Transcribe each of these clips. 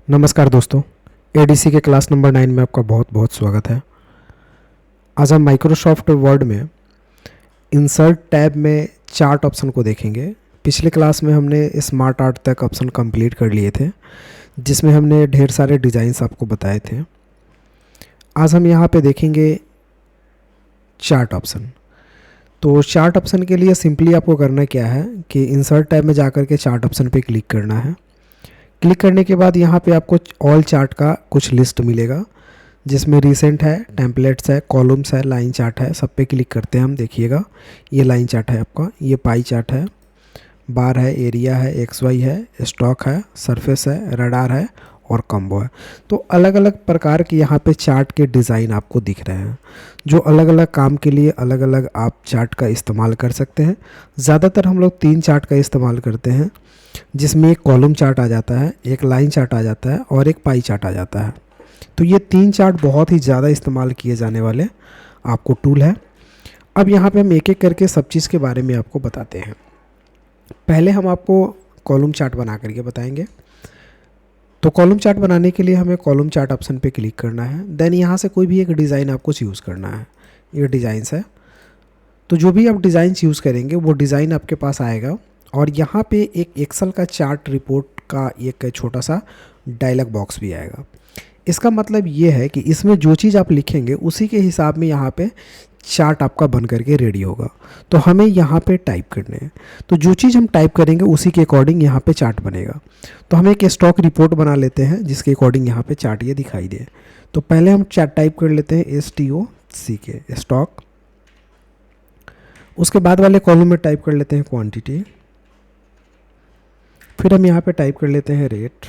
नमस्कार दोस्तों, एडीसी के क्लास नंबर 9 में आपका बहुत बहुत स्वागत है। आज हम माइक्रोसॉफ्ट वर्ड में इंसर्ट टैब में चार्ट ऑप्शन को देखेंगे। पिछले क्लास में हमने स्मार्ट आर्ट तक ऑप्शन कंप्लीट कर लिए थे, जिसमें हमने ढेर सारे डिज़ाइंस आपको बताए थे। आज हम यहाँ पे देखेंगे चार्ट ऑप्शन। तो चार्ट ऑप्शन के लिए सिंपली आपको करना क्या है कि इंसर्ट टैब में जाकर के चार्ट ऑप्शन पे क्लिक करना है। क्लिक करने के बाद यहाँ पे आपको ऑल चार्ट का कुछ लिस्ट मिलेगा, जिसमें रिसेंट है, टेम्पलेट्स है, कॉलम्स है, लाइन चार्ट है। सब पे क्लिक करते हैं हम। देखिएगा, ये लाइन चार्ट है आपका, ये पाई चार्ट है, बार है, एरिया है, XY है, स्टॉक है, सरफेस है, रडार है और कॉम्बो है। तो अलग अलग प्रकार के यहाँ पे चार्ट के डिज़ाइन आपको दिख रहे हैं, जो अलग अलग काम के लिए अलग अलग आप चार्ट का इस्तेमाल कर सकते हैं। ज़्यादातर हम लोग 3 चार्ट का इस्तेमाल करते हैं, जिसमें एक कॉलम चार्ट आ जाता है, एक लाइन चार्ट आ जाता है और एक पाई चार्ट आ जाता है। तो ये 3 चार्ट बहुत ही ज़्यादा इस्तेमाल किए जाने वाले आपको टूल है। अब यहाँ पे हम एक एक करके सब चीज़ के बारे में आपको बताते हैं। पहले हम आपको कॉलम चार्ट बना करके बताएंगे। तो कॉलम चार्ट बनाने के लिए हमें कॉलम चार्ट ऑप्शन पे क्लिक करना है। देन यहाँ से कोई भी एक डिज़ाइन आपको यूज़ करना है। ये डिज़ाइंस है, तो जो भी आप डिज़ाइन यूज़ करेंगे वो डिज़ाइन आपके पास आएगा और यहाँ पे एक एक्सेल का चार्ट रिपोर्ट का एक छोटा सा डायलॉग बॉक्स भी आएगा। इसका मतलब ये है कि इसमें जो चीज़ आप लिखेंगे उसी के हिसाब में यहाँ पे चार्ट आपका बन करके रेडी होगा। तो हमें यहाँ पे टाइप करने हैं, तो जो चीज़ हम टाइप करेंगे उसी के अकॉर्डिंग यहाँ पे चार्ट बनेगा। तो हम एक स्टॉक रिपोर्ट बना लेते हैं, जिसके अकॉर्डिंग यहाँ पे चार्ट ये दिखाई दे। तो पहले हम चार्ट टाइप कर लेते हैं STOCK, स्टॉक। उसके बाद वाले कॉलम में टाइप कर लेते हैं क्वांटिटी। फिर हम यहाँ पे टाइप कर लेते हैं रेट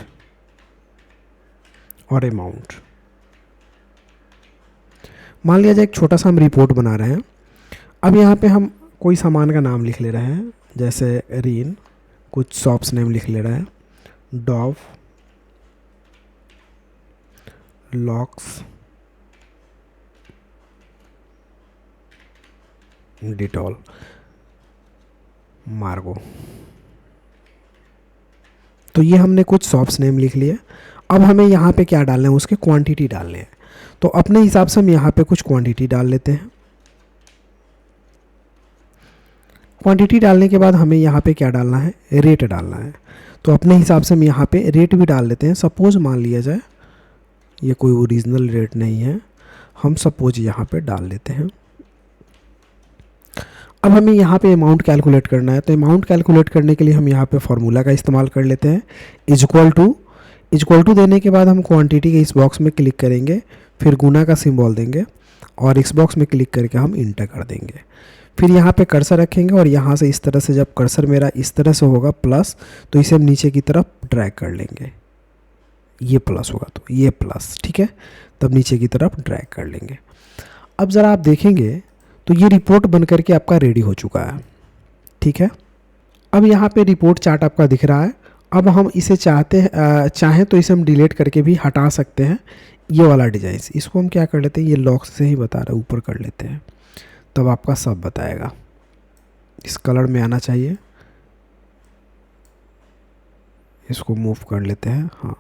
और अमाउंट। मान लिया जाए एक छोटा सा हम रिपोर्ट बना रहे हैं। अब यहाँ पे हम कोई सामान का नाम लिख ले रहे हैं, जैसे रीन, कुछ शॉप्स नेम लिख ले रहे हैं, डॉव, लॉक्स, डिटॉल, मार्गो। तो ये हमने कुछ शॉप्स नेम लिख लिए। अब हमें यहाँ पे क्या डालना है, उसके क्वांटिटी डालने हैं। तो अपने हिसाब से हम यहाँ पे कुछ क्वांटिटी डाल लेते हैं। क्वांटिटी डालने के बाद हमें यहाँ पे क्या डालना है, रेट डालना है। तो अपने हिसाब से हम यहाँ पे रेट भी डाल लेते हैं। सपोज मान लिया जाए ये कोई ओरिजिनल रेट नहीं है, हम सपोज यहाँ पे डाल लेते हैं। अब हमें यहाँ पे अमाउंट कैलकुलेट करना है। तो अमाउंट कैलकुलेट करने के लिए हम यहाँ पे फार्मूला का इस्तेमाल कर लेते हैं। इक्वल टू देने के बाद हम क्वांटिटी के इस बॉक्स में क्लिक करेंगे, फिर गुना का सिंबल देंगे और इस बॉक्स में क्लिक करके हम इंटर कर देंगे। फिर यहाँ पे कर्सर रखेंगे और यहाँ से इस तरह से, जब कर्सर मेरा इस तरह से होगा प्लस, तो इसे हम नीचे की तरफ ड्रैग कर लेंगे। ये प्लस होगा तो ये प्लस, ठीक है, तब नीचे की तरफ ड्रैग कर लेंगे। अब ज़रा आप देखेंगे तो ये रिपोर्ट बन करके आपका रेडी हो चुका है, ठीक है। अब यहाँ पे रिपोर्ट चार्ट आपका दिख रहा है। अब हम इसे चाहें तो इसे हम डिलीट करके भी हटा सकते हैं। ये वाला डिज़ाइन, इसको हम क्या कर लेते हैं, ये लॉक से ही बता रहा है, ऊपर कर लेते हैं, तब आपका सब बताएगा। इस कलर में आना चाहिए, इसको मूव कर लेते हैं। हाँ,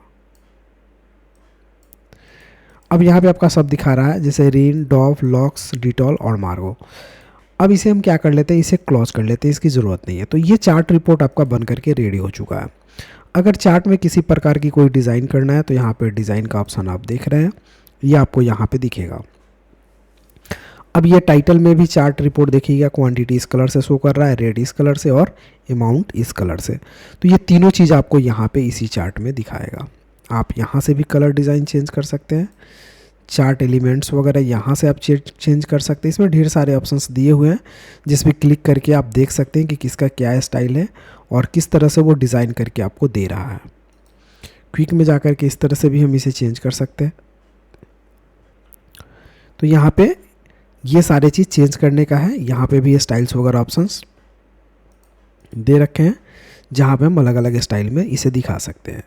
अब यहाँ पे आपका सब दिखा रहा है, जैसे रीन, डॉव, लॉक्स, डिटॉल और मार्गो। अब इसे हम क्या कर लेते हैं, इसे क्लोज कर लेते हैं, इसकी ज़रूरत नहीं है। तो ये चार्ट रिपोर्ट आपका बन करके रेडी हो चुका है। अगर चार्ट में किसी प्रकार की कोई डिज़ाइन करना है तो यहाँ पे डिज़ाइन का ऑप्शन आप देख रहे हैं, ये आपको यहाँ पे दिखेगा। अब ये टाइटल में भी चार्ट रिपोर्ट देखिएगा, क्वांटिटी इस कलर से शो कर रहा है, रेट इस कलर से और अमाउंट इस कलर से। तो ये तीनों चीज़ आपको यहाँ पे इसी चार्ट में दिखाएगा। आप यहाँ से भी कलर डिज़ाइन चेंज कर सकते हैं, चार्ट एलिमेंट्स वगैरह यहाँ से आप चेंज कर सकते हैं। इसमें ढेर सारे ऑप्शंस दिए हुए हैं, जिस पर क्लिक करके आप देख सकते हैं कि किसका क्या स्टाइल है और किस तरह से वो डिज़ाइन करके आपको दे रहा है। क्विक में जाकर के इस तरह से भी हम इसे चेंज कर सकते हैं। तो यहाँ पे ये सारे चीज़ चेंज करने का है। यहाँ पे भी ये स्टाइल्स वगैरह ऑप्शंस दे रखे हैं, जहाँ पे हम अलग अलग स्टाइल में इसे दिखा सकते हैं।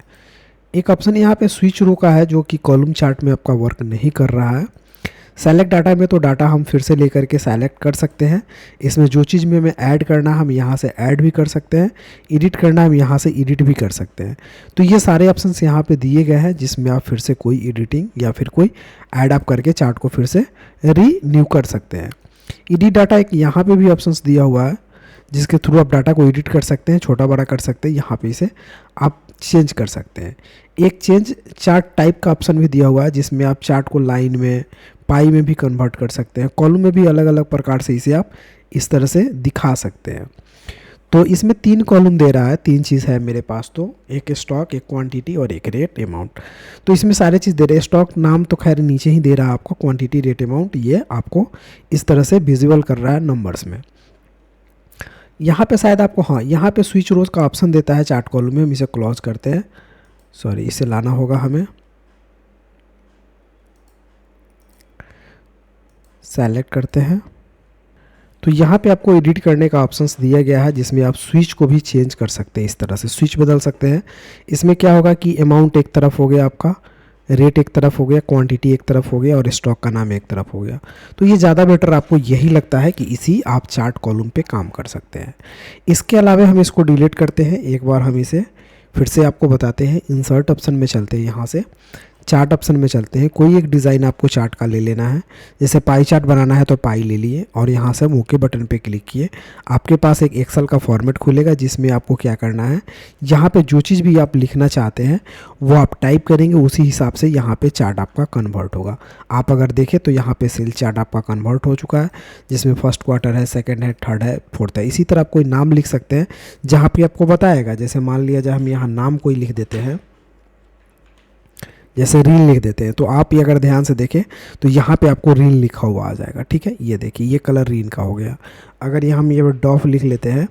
एक ऑप्शन यहाँ पे स्विच रो का है, जो कि कॉलम चार्ट में आपका वर्क नहीं कर रहा है। सेलेक्ट डाटा में तो डाटा हम फिर से लेकर के सेलेक्ट कर सकते हैं। इसमें जो चीज़ में हमें ऐड करना हम यहाँ से ऐड भी कर सकते हैं, एडिट करना हम यहाँ से एडिट भी कर सकते हैं। तो ये सारे ऑप्शंस यहाँ पे दिए गए हैं जिसमें आप फिर से कोई एडिटिंग या फिर कोई ऐड आप करके चार्ट को फिर से रीन्यू कर सकते हैं। एडिट डाटा एक यहाँ पे भी ऑप्शंस दिया हुआ है जिसके थ्रू आप डाटा को एडिट कर सकते हैं, छोटा बड़ा कर सकते हैं, यहाँ पे इसे आप चेंज कर सकते हैं। एक चेंज चार्ट टाइप का ऑप्शन भी दिया हुआ है जिसमें आप चार्ट को लाइन में, पाई में भी कन्वर्ट कर सकते हैं, कॉलम में भी अलग अलग प्रकार से इसे आप इस तरह से दिखा सकते हैं। तो इसमें 3 कॉलम दे रहा है, 3 चीज़ है मेरे पास, तो एक स्टॉक, एक क्वांटिटी और एक रेट अमाउंट। तो इसमें सारे चीज़ दे रहे हैं। स्टॉक नाम तो खैर नीचे ही दे रहा है आपको, क्वांटिटी, रेट, अमाउंट ये आपको इस तरह से विजिबल कर रहा है नंबर्स में। यहाँ पे शायद आपको, हाँ, यहाँ पे स्विच रोज का ऑप्शन देता है चार्ट कॉलम में। हम इसे क्लोज करते हैं, सॉरी इसे लाना होगा हमें, सेलेक्ट करते हैं। तो यहाँ पे आपको एडिट करने का ऑप्शंस दिया गया है जिसमें आप स्विच को भी चेंज कर सकते हैं, इस तरह से स्विच बदल सकते हैं। इसमें क्या होगा कि अमाउंट एक तरफ हो गया आपका, रेट एक तरफ हो गया, क्वांटिटी एक तरफ हो गया और स्टॉक का नाम एक तरफ हो गया। तो ये ज़्यादा बेटर आपको यही लगता है कि इसी आप चार्ट कॉलम पे काम कर सकते हैं। इसके अलावा हम इसको डिलीट करते हैं। एक बार हम इसे फिर से आपको बताते हैं। इंसर्ट ऑप्शन में चलते हैं, यहाँ से चार्ट ऑप्शन में चलते हैं। कोई एक डिज़ाइन आपको चार्ट का ले लेना है, जैसे पाई चार्ट बनाना है तो पाई ले लिए और यहाँ से ओके बटन पे क्लिक किए। आपके पास एक एक्सेल का फॉर्मेट खुलेगा जिसमें आपको क्या करना है, यहाँ पे जो चीज़ भी आप लिखना चाहते हैं वो आप टाइप करेंगे, उसी हिसाब से यहाँ पे चार्ट आपका कन्वर्ट होगा। आप अगर देखें तो यहाँ पे सेल चार्ट आपका कन्वर्ट हो चुका है जिसमें फर्स्ट क्वार्टर है, सेकेंड है, थर्ड है, फोर्थ है। इसी तरह आप कोई नाम लिख सकते हैं जहाँ पे आपको बताएगा। जैसे मान लिया जाए हम यहाँ नाम कोई लिख देते हैं, जैसे रील लिख देते हैं, तो आप ये अगर ध्यान से देखें तो यहाँ पे आपको रील लिखा हुआ आ जाएगा। ठीक है, ये देखिए ये कलर रील का हो गया। अगर हम ये डॉफ लिख लेते हैं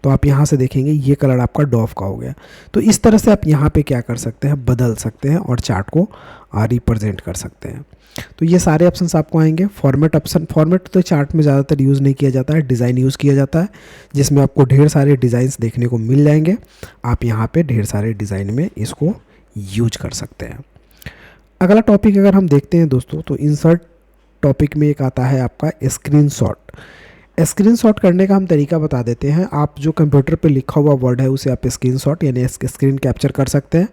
तो आप यहाँ से देखेंगे ये कलर आपका डॉफ का हो गया। तो इस तरह से आप यहाँ पे क्या कर सकते हैं, बदल सकते हैं और चार्ट को रिप्रेजेंट कर सकते हैं। तो ये सारे ऑप्शंस आपको आएंगे। फॉर्मेट ऑप्शन, फॉर्मेट तो चार्ट में ज़्यादातर यूज़ नहीं किया जाता है, डिज़ाइन यूज़ किया जाता है जिसमें आपको ढेर सारे डिज़ाइंस देखने को मिल जाएंगे। आप यहाँ पे ढेर सारे डिज़ाइन में इसको यूज कर सकते हैं। अगला टॉपिक अगर हम देखते हैं दोस्तों, तो इंसर्ट टॉपिक में एक आता है आपका स्क्रीनशॉट। स्क्रीनशॉट करने का हम तरीका बता देते हैं। आप जो कंप्यूटर पे लिखा हुआ वर्ड है उसे आप स्क्रीनशॉट यानी स्क्रीन कैप्चर कर सकते हैं।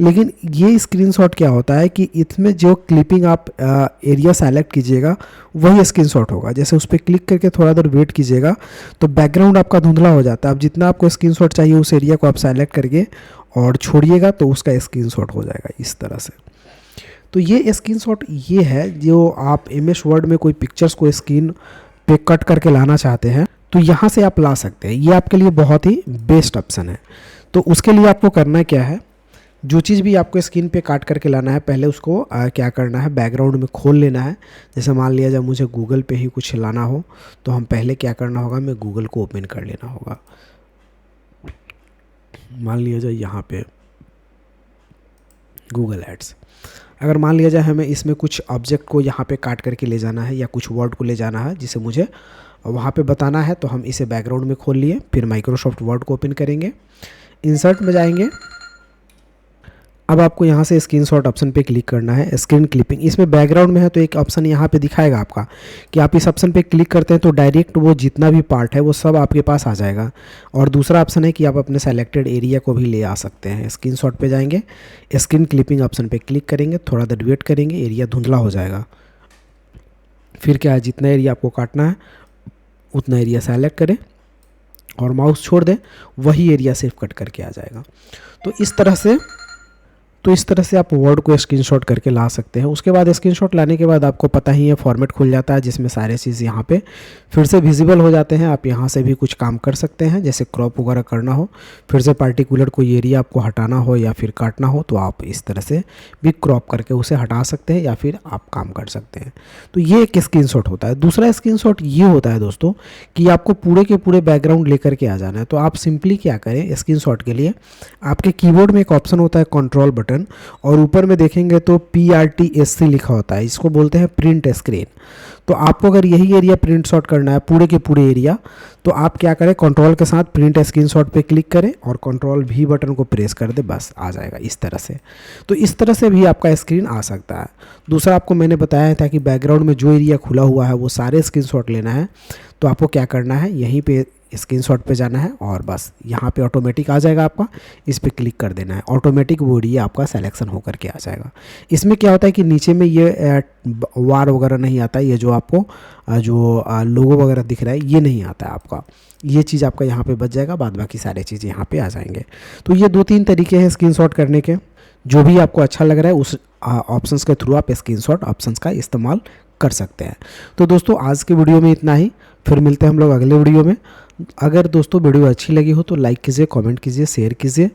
लेकिन ये स्क्रीनशॉट क्या होता है कि इसमें जो क्लिपिंग आप एरिया सेलेक्ट कीजिएगा वही स्क्रीनशॉट होगा। जैसे उस पर क्लिक करके थोड़ा देर वेट कीजिएगा तो बैकग्राउंड आपका धुंधला हो जाता है। अब जितना आपको स्क्रीनशॉट चाहिए उस एरिया को आप सेलेक्ट करके और छोड़िएगा तो उसका स्क्रीनशॉट हो जाएगा इस तरह से। तो ये स्क्रीनशॉट ये है, जो आप MS वर्ड में कोई पिक्चर्स को स्क्रीन पे कट करके लाना चाहते हैं तो यहाँ से आप ला सकते हैं। ये आपके लिए बहुत ही बेस्ट ऑप्शन है। तो उसके लिए आपको करना क्या है, जो चीज़ भी आपको स्क्रीन पे काट करके लाना है पहले उसको क्या करना है, बैकग्राउंड में खोल लेना है। जैसे मान लिया जाए मुझे गूगल पे ही कुछ लाना हो तो हम पहले क्या करना होगा, मैं गूगल को ओपन कर लेना होगा। मान लिया जाए यहाँ पे गूगल एड्स। अगर मान लिया जाए हमें इसमें कुछ ऑब्जेक्ट को यहाँ पे काट करके ले जाना है या कुछ वर्ड को ले जाना है जिसे मुझे वहाँ पे बताना है, तो हम इसे बैकग्राउंड में खोल लिए। फिर माइक्रोसॉफ्ट वर्ड को ओपन करेंगे, इंसर्ट में जाएंगे। अब आपको यहाँ से स्क्रीनशॉट ऑप्शन पे क्लिक करना है, स्क्रीन क्लिपिंग। इसमें बैकग्राउंड में है तो एक ऑप्शन यहाँ पे दिखाएगा आपका कि आप इस ऑप्शन पे क्लिक करते हैं तो डायरेक्ट वो जितना भी पार्ट है वो सब आपके पास आ जाएगा। और दूसरा ऑप्शन है कि आप अपने सेलेक्टेड एरिया को भी ले आ सकते हैं। स्क्रीनशॉट पे जाएंगे, स्क्रीन क्लिपिंग ऑप्शन पे क्लिक करेंगे, थोड़ा देर वेट करेंगे, एरिया धुंधला हो जाएगा। फिर क्या है, जितना एरिया आपको काटना है उतना एरिया सेलेक्ट करें और माउस छोड़ दें, वही एरिया सिर्फ कट करके आ जाएगा। तो इस तरह से आप वर्ड को स्क्रीनशॉट करके ला सकते हैं। उसके बाद स्क्रीनशॉट लाने के बाद आपको पता ही है फॉर्मेट खुल जाता है जिसमें सारे चीज़ यहाँ पे फिर से विजिबल हो जाते हैं। आप यहाँ से भी कुछ काम कर सकते हैं, जैसे क्रॉप वगैरह करना हो, फिर से पार्टिकुलर कोई एरिया आपको हटाना हो या फिर काटना हो तो आप इस तरह से भी क्रॉप करके उसे हटा सकते हैं या फिर आप काम कर सकते हैं। तो ये एक स्क्रीनशॉट होता है। दूसरा स्क्रीनशॉट ये होता है दोस्तों कि आपको पूरे के पूरे बैकग्राउंड लेकर के आ जाना है। तो आप सिंपली क्या करें, स्क्रीनशॉट के लिए आपके कीबोर्ड में एक ऑप्शन होता है कंट्रोल बटन, बटन और ऊपर में देखेंगे तो PRTSC लिखा होता है, इसको बोलते हैं प्रिंट स्क्रीन। तो आपको अगर यही एरिया प्रिंट शॉट करना है पूरे के पूरे एरिया, तो आप क्या करें, कंट्रोल के साथ प्रिंट स्क्रीनशॉट पे क्लिक करें और कंट्रोल V बटन को प्रेस कर दे, बस आ जाएगा इस तरह से। तो इस तरह से भी आपका स्क्रीन आ सकता है। दूसरा आपको मैंने बताया था कि बैकग्राउंड में जो एरिया खुला हुआ है वो सारे स्क्रीनशॉट लेना है, तो आपको क्या करना है, यहीं पे स्क्रीनशॉट पे जाना है और बस यहाँ पे ऑटोमेटिक आ जाएगा, आपका इस पर क्लिक कर देना है, ऑटोमेटिक वो एरिया आपका सिलेक्शन होकर के आ जाएगा। इसमें क्या होता है कि नीचे में ये वार वगैरह नहीं आता है, ये जो आपको जो लोगो वगैरह दिख रहा है ये नहीं आता है आपका, ये चीज़ आपका यहाँ पे बच जाएगा, बाद बाकी सारे चीज़ यहाँ पे आ जाएंगे। तो ये 2-3 तरीके हैं स्क्रीनशॉट करने के, जो भी आपको अच्छा लग रहा है उस ऑप्शंस के थ्रू आप स्क्रीनशॉट ऑप्शंस का इस्तेमाल कर सकते हैं। तो दोस्तों आज के वीडियो में इतना ही, फिर मिलते हैं हम लोग अगले वीडियो में। अगर दोस्तों वीडियो अच्छी लगी हो तो लाइक कीजिए, कमेंट कीजिए, शेयर कीजिए।